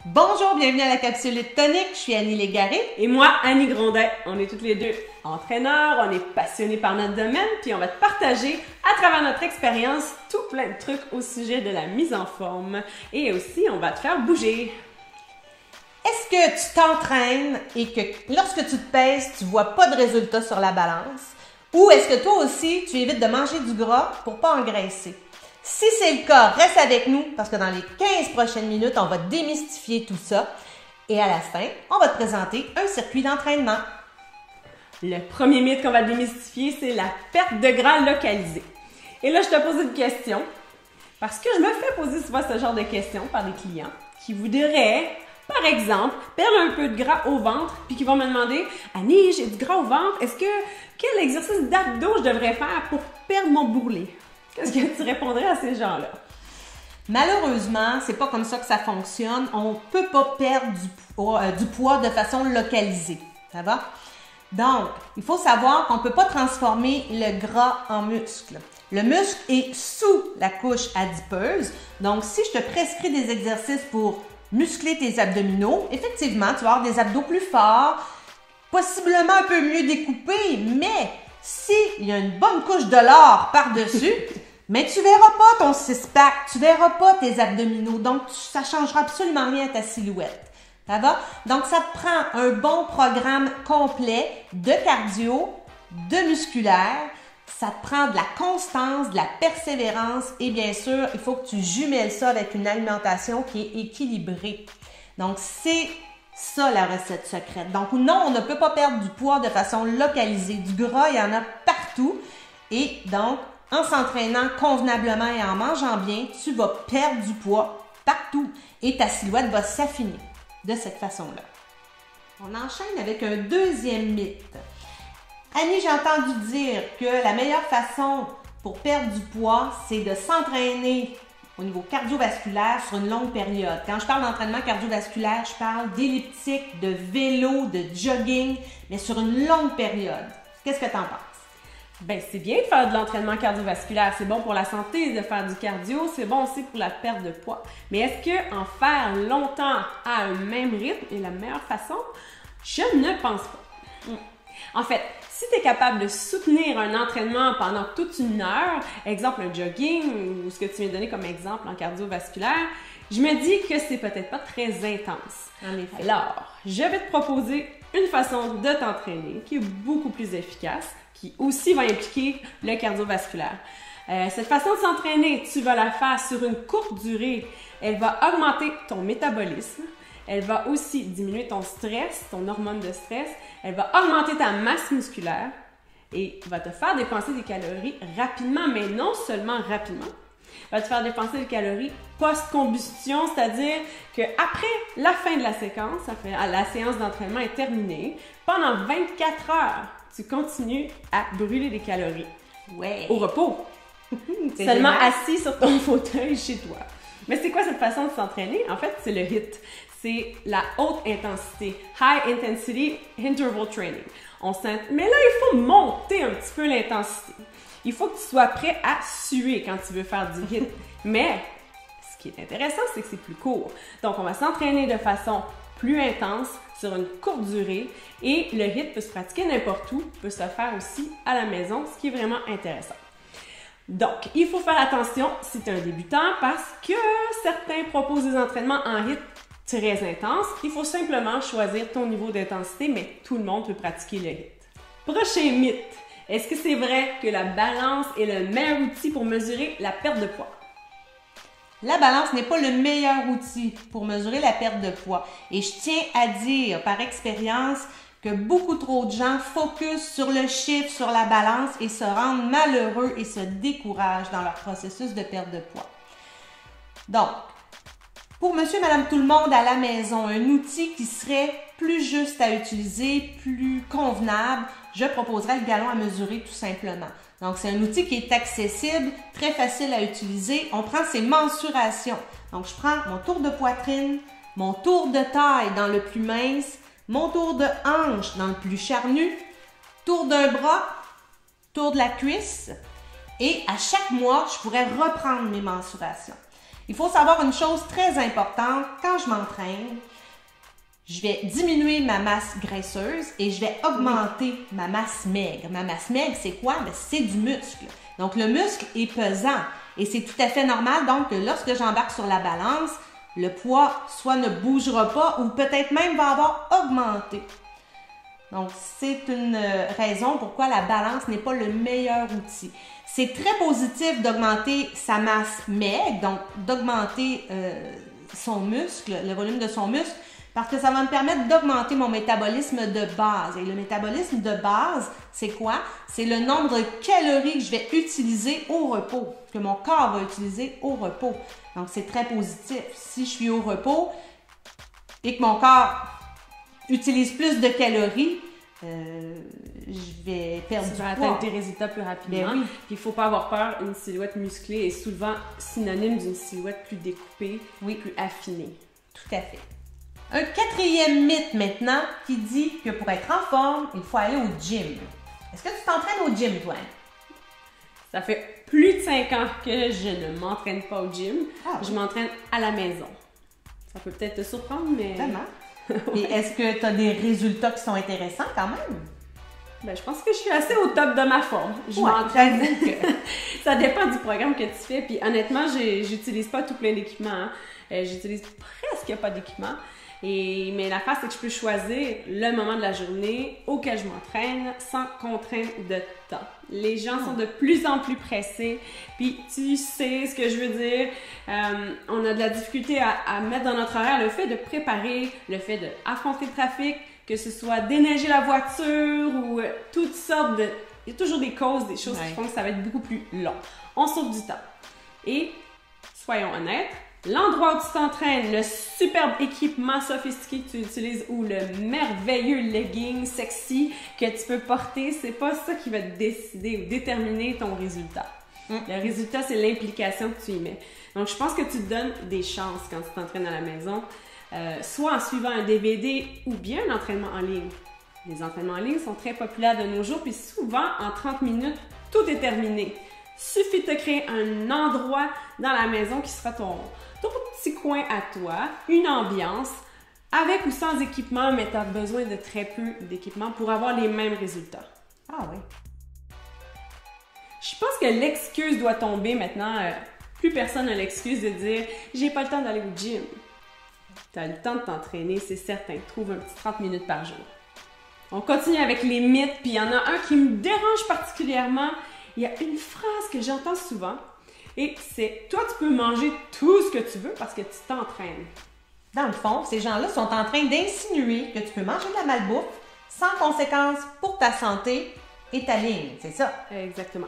Bonjour, bienvenue à la capsule tonique. Je suis Annie Légaré. Et moi, Annie Grondin. On est toutes les deux entraîneurs, on est passionnés par notre domaine, puis on va te partager à travers notre expérience tout plein de trucs au sujet de la mise en forme. Et aussi, on va te faire bouger. Est-ce que tu t'entraînes et que lorsque tu te pèses, tu vois pas de résultat sur la balance? Ou est-ce que toi aussi, tu évites de manger du gras pour pas engraisser? Si c'est le cas, reste avec nous parce que dans les 15 prochaines minutes, on va démystifier tout ça. Et à la fin, on va te présenter un circuit d'entraînement. Le premier mythe qu'on va démystifier, c'est la perte de gras localisée. Et là, je te pose une question parce que je me fais poser souvent ce genre de questions par des clients qui voudraient, par exemple, perdre un peu de gras au ventre puis qui vont me demander « Annie, j'ai du gras au ventre, quel exercice d'abdos je devrais faire pour perdre mon bourrelet? » Qu'est-ce que tu répondrais à ces gens-là? Malheureusement, c'est pas comme ça que ça fonctionne. On peut pas perdre du poids de façon localisée. Ça va? Donc, il faut savoir qu'on peut pas transformer le gras en muscle. Le muscle est sous la couche adipeuse. Donc, si je te prescris des exercices pour muscler tes abdominaux, effectivement, tu vas avoir des abdos plus forts, possiblement un peu mieux découpés, mais s'il y a une bonne couche de lard par-dessus, mais tu verras pas ton six-pack, tu verras pas tes abdominaux, donc ça changera absolument rien à ta silhouette. Ça va? Donc, ça te prend un bon programme complet de cardio, de musculaire, ça te prend de la constance, de la persévérance et bien sûr, il faut que tu jumelles ça avec une alimentation qui est équilibrée. Donc, c'est ça la recette secrète. Donc, non, on ne peut pas perdre du poids de façon localisée. Du gras, il y en a partout. Et donc, en s'entraînant convenablement et en mangeant bien, tu vas perdre du poids partout. Et ta silhouette va s'affiner de cette façon-là. On enchaîne avec un deuxième mythe. Annie, j'ai entendu dire que la meilleure façon pour perdre du poids, c'est de s'entraîner au niveau cardiovasculaire sur une longue période. Quand je parle d'entraînement cardiovasculaire, je parle d'elliptique, de vélo, de jogging, mais sur une longue période. Qu'est-ce que tu en penses? Ben, c'est bien de faire de l'entraînement cardiovasculaire. C'est bon pour la santé de faire du cardio. C'est bon aussi pour la perte de poids. Mais est-ce qu'en faire longtemps à un même rythme est la meilleure façon? Je ne pense pas. En fait, si tu es capable de soutenir un entraînement pendant toute une heure, exemple un jogging ou ce que tu viens de donner comme exemple en cardiovasculaire, je me dis que c'est peut-être pas très intense. En effet. Alors, je vais te proposer une façon de t'entraîner qui est beaucoup plus efficace, qui aussi va impliquer le cardiovasculaire. Cette façon de s'entraîner, tu vas la faire sur une courte durée. Elle va augmenter ton métabolisme. Elle va aussi diminuer ton stress, ton hormone de stress. Elle va augmenter ta masse musculaire et va te faire dépenser des calories rapidement, mais non seulement rapidement. Va te faire dépenser des calories post-combustion, c'est-à-dire qu'après la fin de la séquence, la séance d'entraînement est terminée, pendant 24 heures, tu continues à brûler des calories. Ouais. Au repos. Seulement assis sur ton fauteuil chez toi. Mais c'est quoi cette façon de s'entraîner? En fait, c'est le HIIT. C'est la haute intensité, High Intensity Interval Training. Mais là, il faut monter un petit peu l'intensité. Il faut que tu sois prêt à suer quand tu veux faire du HIIT. Mais ce qui est intéressant, c'est que c'est plus court. Donc, on va s'entraîner de façon plus intense sur une courte durée et le HIIT peut se pratiquer n'importe où, peut se faire aussi à la maison, ce qui est vraiment intéressant. Donc, il faut faire attention si tu es un débutant parce que certains proposent des entraînements en HIIT très intense. Il faut simplement choisir ton niveau d'intensité, mais tout le monde peut pratiquer le HIIT. Prochain mythe. Est-ce que c'est vrai que la balance est le meilleur outil pour mesurer la perte de poids? La balance n'est pas le meilleur outil pour mesurer la perte de poids. Et je tiens à dire par expérience que beaucoup trop de gens focusent sur le chiffre, sur la balance et se rendent malheureux et se découragent dans leur processus de perte de poids. Donc, pour monsieur, madame, tout le monde à la maison, un outil qui serait plus juste à utiliser, plus convenable, je proposerais le galon à mesurer tout simplement. Donc, c'est un outil qui est accessible, très facile à utiliser. On prend ses mensurations. Donc, je prends mon tour de poitrine, mon tour de taille dans le plus mince, mon tour de hanche dans le plus charnu, tour d'un bras, tour de la cuisse. Et à chaque mois, je pourrais reprendre mes mensurations. Il faut savoir une chose très importante, quand je m'entraîne, je vais diminuer ma masse graisseuse et je vais augmenter ma masse maigre. Ma masse maigre, c'est quoi? Ben, c'est du muscle. Donc, le muscle est pesant et c'est tout à fait normal. Donc, lorsque j'embarque sur la balance, le poids soit ne bougera pas ou peut-être même va avoir augmenté. Donc, c'est une raison pourquoi la balance n'est pas le meilleur outil. C'est très positif d'augmenter sa masse maigre, donc d'augmenter son muscle, le volume de son muscle, parce que ça va me permettre d'augmenter mon métabolisme de base. Et le métabolisme de base, c'est quoi? C'est le nombre de calories que je vais utiliser au repos, que mon corps va utiliser au repos. Donc, c'est très positif. Si je suis au repos et que mon corps utilise plus de calories, je vais perdre du poids. Tu vas atteindre tes résultats plus rapidement. Oui. Puis il ne faut pas avoir peur, une silhouette musclée est souvent synonyme d'une silhouette plus découpée, plus affinée. Tout à fait. Un quatrième mythe maintenant qui dit que pour être en forme, il faut aller au gym. Est-ce que tu t'entraînes au gym, toi? Ça fait plus de 5 ans que je ne m'entraîne pas au gym. Je m'entraîne à la maison. Ça peut peut-être te surprendre, mais... Vraiment? Et est-ce que tu as des résultats qui sont intéressants quand même? Ben, je pense que je suis assez au top de ma forme. Je m'entraîne. Ça dépend du programme que tu fais. Puis honnêtement, j'utilise pas tout plein d'équipements. Hein. J'utilise presque pas d'équipements. Mais la face, c'est que je peux choisir le moment de la journée auquel je m'entraîne sans contrainte de temps. Les gens sont de plus en plus pressés, puis tu sais ce que je veux dire. On a de la difficulté à mettre dans notre horaire le fait de préparer, le fait d'affronter le trafic, que ce soit déneiger la voiture ou toutes sortes de... Il y a toujours des causes, des choses qui font que ça va être beaucoup plus long. On sauve du temps. Et, soyons honnêtes, l'endroit où tu t'entraînes, le superbe équipement sophistiqué que tu utilises ou le merveilleux legging sexy que tu peux porter, c'est pas ça qui va te décider ou déterminer ton résultat. Le résultat, c'est l'implication que tu y mets. Donc, je pense que tu te donnes des chances quand tu t'entraînes à la maison, soit en suivant un DVD ou bien un entraînement en ligne. Les entraînements en ligne sont très populaires de nos jours, puis souvent, en 30 minutes, tout est terminé. Suffit de te créer un endroit dans la maison qui sera ton petit coin à toi, une ambiance, avec ou sans équipement, mais tu as besoin de très peu d'équipement pour avoir les mêmes résultats. Ah oui. Je pense que l'excuse doit tomber maintenant. Plus personne n'a l'excuse de dire « j'ai pas le temps d'aller au gym ». Tu as le temps de t'entraîner, c'est certain. Trouve un petit 30 minutes par jour. On continue avec les mythes, puis il y en a un qui me dérange particulièrement. Il y a une phrase que j'entends souvent et c'est « toi, tu peux manger tout ce que tu veux parce que tu t'entraînes ». Dans le fond, ces gens-là sont en train d'insinuer que tu peux manger de la malbouffe sans conséquence pour ta santé et ta ligne, c'est ça? Exactement.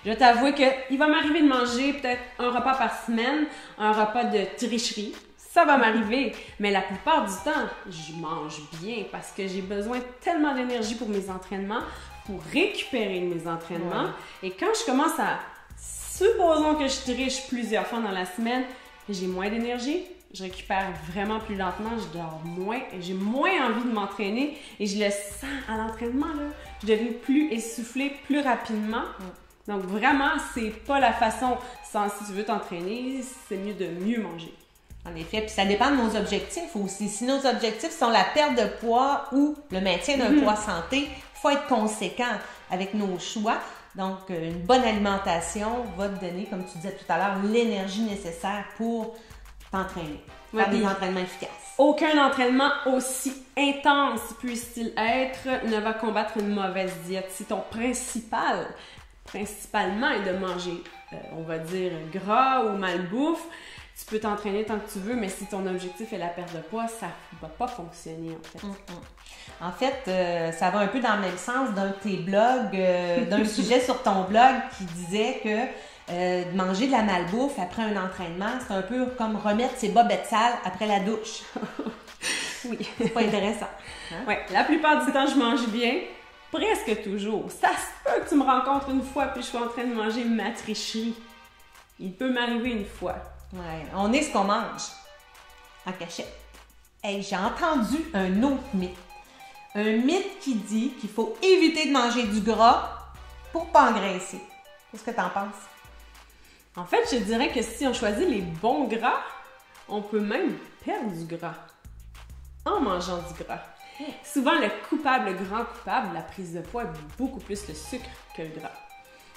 Je vais t'avouer qu'il va m'arriver de manger peut-être un repas par semaine, un repas de tricherie. Ça va m'arriver, mais la plupart du temps, je mange bien parce que j'ai besoin tellement d'énergie pour mes entraînements, pour récupérer mes entraînements. Et quand je commence à... Supposons que je triche plusieurs fois dans la semaine, j'ai moins d'énergie, je récupère vraiment plus lentement, je dors moins, j'ai moins envie de m'entraîner et je le sens à l'entraînement, là. Je deviens plus essoufflée plus rapidement. Donc vraiment, c'est pas la façon, si tu veux t'entraîner, c'est mieux de mieux manger. En effet, puis ça dépend de nos objectifs aussi. Si nos objectifs sont la perte de poids ou le maintien d'un poids santé, il faut être conséquent avec nos choix. Donc, une bonne alimentation va te donner, comme tu disais tout à l'heure, l'énergie nécessaire pour t'entraîner, faire des entraînements efficaces. Aucun entraînement aussi intense puisse-t-il être ne va combattre une mauvaise diète. Si ton principalement est de manger, on va dire, gras ou malbouffe, tu peux t'entraîner tant que tu veux, mais si ton objectif est la perte de poids, ça ne va pas fonctionner en fait. En fait, ça va un peu dans le même sens d'un de tes blogs, d'un sujet sur ton blog qui disait que de manger de la malbouffe après un entraînement, c'est un peu comme remettre ses bobettes sales après la douche. Oui. C'est pas intéressant. Hein? Oui, la plupart du temps, je mange bien. Presque toujours. Ça se peut que tu me rencontres une fois puis je suis en train de manger ma tricherie. Il peut m'arriver une fois. Ouais, on est ce qu'on mange. En cachette. Hey, j'ai entendu un autre mythe. Un mythe qui dit qu'il faut éviter de manger du gras pour pas engraisser. Qu'est-ce que t'en penses? En fait, je dirais que si on choisit les bons gras, on peut même perdre du gras en mangeant du gras. Souvent, le grand coupable, la prise de poids, est beaucoup plus le sucre que le gras.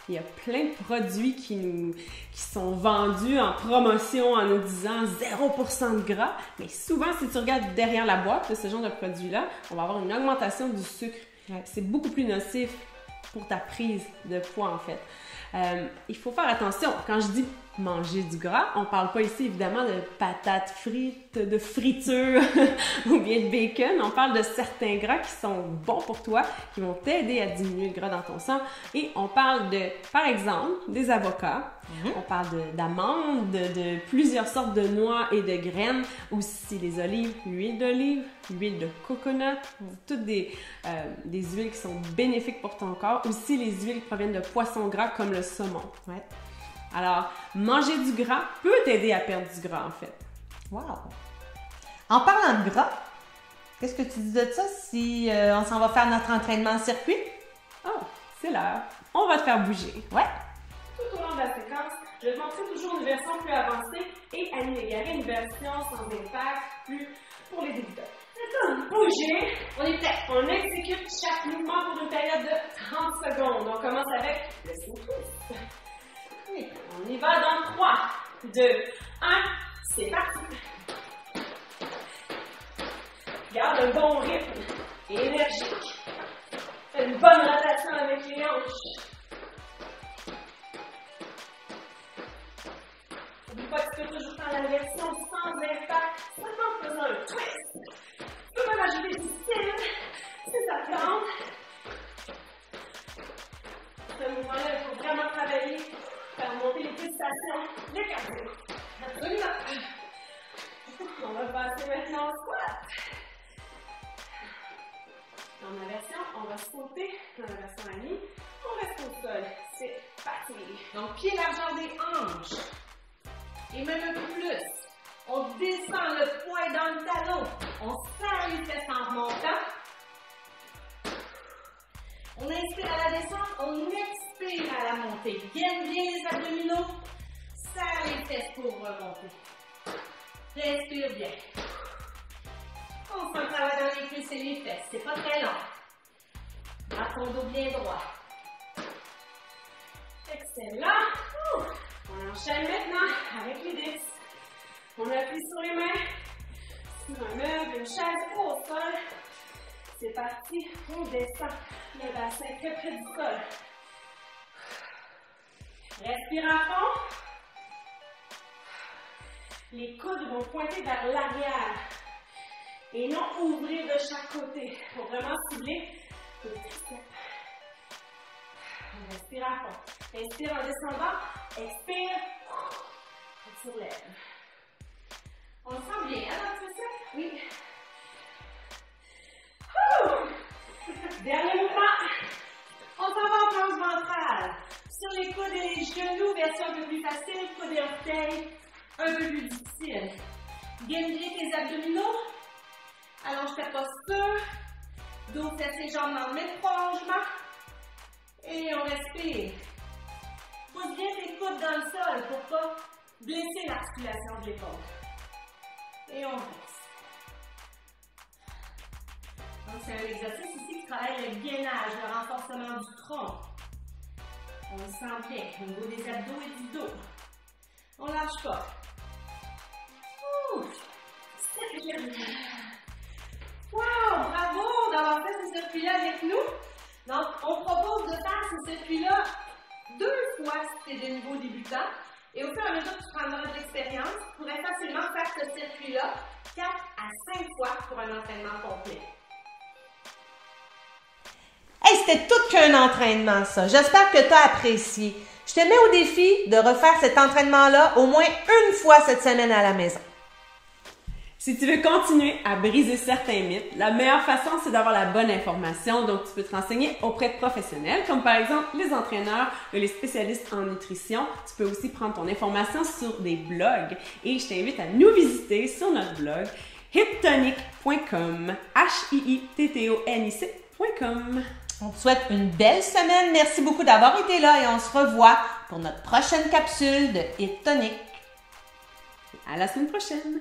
Il y a plein de produits qui sont vendus en promotion en nous disant 0% de gras, mais souvent, si tu regardes derrière la boîte de ce genre de produit-là, on va avoir une augmentation du sucre. C'est beaucoup plus nocif pour ta prise de poids, en fait. Il faut faire attention. Quand je dis manger du gras, on parle pas ici évidemment de patates frites, de friture ou bien de bacon. On parle de certains gras qui sont bons pour toi, qui vont t'aider à diminuer le gras dans ton sang. Et on parle de, par exemple, des avocats. On parle d'amandes, de plusieurs sortes de noix et de graines. Aussi les olives, l'huile d'olive, l'huile de coconut. Toutes des huiles qui sont bénéfiques pour ton corps. Aussi les huiles qui proviennent de poissons gras comme le saumon. Alors, manger du gras peut t'aider à perdre du gras, en fait. Wow! En parlant de gras, qu'est-ce que tu dis de ça si on s'en va faire notre entraînement en circuit? Oh, c'est l'heure. On va te faire bouger. Ouais! Tout au long de la séquence, je vais te montrer toujours une version plus avancée et Annie Légaré, une version sans impact, plus pour les débutants. C'est ça, bouger. On est prêt. On exécute chaque mouvement pour une période de 30 secondes. On commence avec le slow twist. On y va dans 3, 2, 1, c'est parti! Garde un bon rythme énergique. Fais une bonne rotation avec les hanches. N'oublie pas que tu peux toujours faire la version sans impact, seulement en faisant un twist. Tu peux même ajouter du style, si ça te tente. Ce mouvement-là, il faut vraiment travailler. Faire monter les pulsations, le cardio. Absolument. On va passer maintenant au squat. Dans ma version, on va sauter. Dans la version Annie, on reste au sol. C'est parti. Donc, pied largeur des hanches. Et même un peu plus. On descend le poing dans le talon. On serre les fesses en remontant. On inspire à la descente, on expire à la montée. Gaine bien les abdominaux, serre les fesses pour remonter. Respire bien. On se travaille dans les cuisses et les fesses, c'est pas très long. Garde ton dos bien droit. Excellent. On enchaîne maintenant avec les dips. On appuie sur les mains, sur un meuble, une chaise ou au sol. C'est parti, on descend le bassin très près du sol. Respire à fond. Les coudes vont pointer vers l'arrière et non ouvrir de chaque côté pour vraiment cibler le triceps. On respire à fond. Inspire en descendant, expire, on se relève. On le sent bien, hein, dans le triceps? Oui. Dernier mouvement. On s'en va en planche ventrale. Sur les coudes et les genoux, version un peu plus facile, coudes et orteils, un peu plus difficile. Gaine bien tes abdominaux. Allonge ta posture. Dos, fesses et jambes dans le même prolongement. Et on respire. Pousse bien tes coudes dans le sol pour ne pas blesser l'articulation de l'épaule. Et on reste. Donc, c'est un exercice ici qui travaille le gainage, le renforcement du tronc. On le sent bien au niveau des abdos et du dos. On ne lâche pas. Wow! Bravo d'avoir fait ce circuit-là avec nous. Donc, on propose de faire ce circuit-là 2 fois si tu es de niveau débutant. Et au fur et à mesure que tu prendras de l'expérience, tu pourrais facilement faire ce circuit-là 4 à 5 fois pour un entraînement complet. Hey, c'était tout qu'un entraînement, ça. J'espère que tu as apprécié. Je te mets au défi de refaire cet entraînement-là au moins une fois cette semaine à la maison. Si tu veux continuer à briser certains mythes, la meilleure façon, c'est d'avoir la bonne information. Donc, tu peux te renseigner auprès de professionnels, comme par exemple les entraîneurs ou les spécialistes en nutrition. Tu peux aussi prendre ton information sur des blogs. Et je t'invite à nous visiter sur notre blog hittonic.com, hiittonic.com. On te souhaite une belle semaine. Merci beaucoup d'avoir été là et on se revoit pour notre prochaine capsule de Hit Tonic. À la semaine prochaine!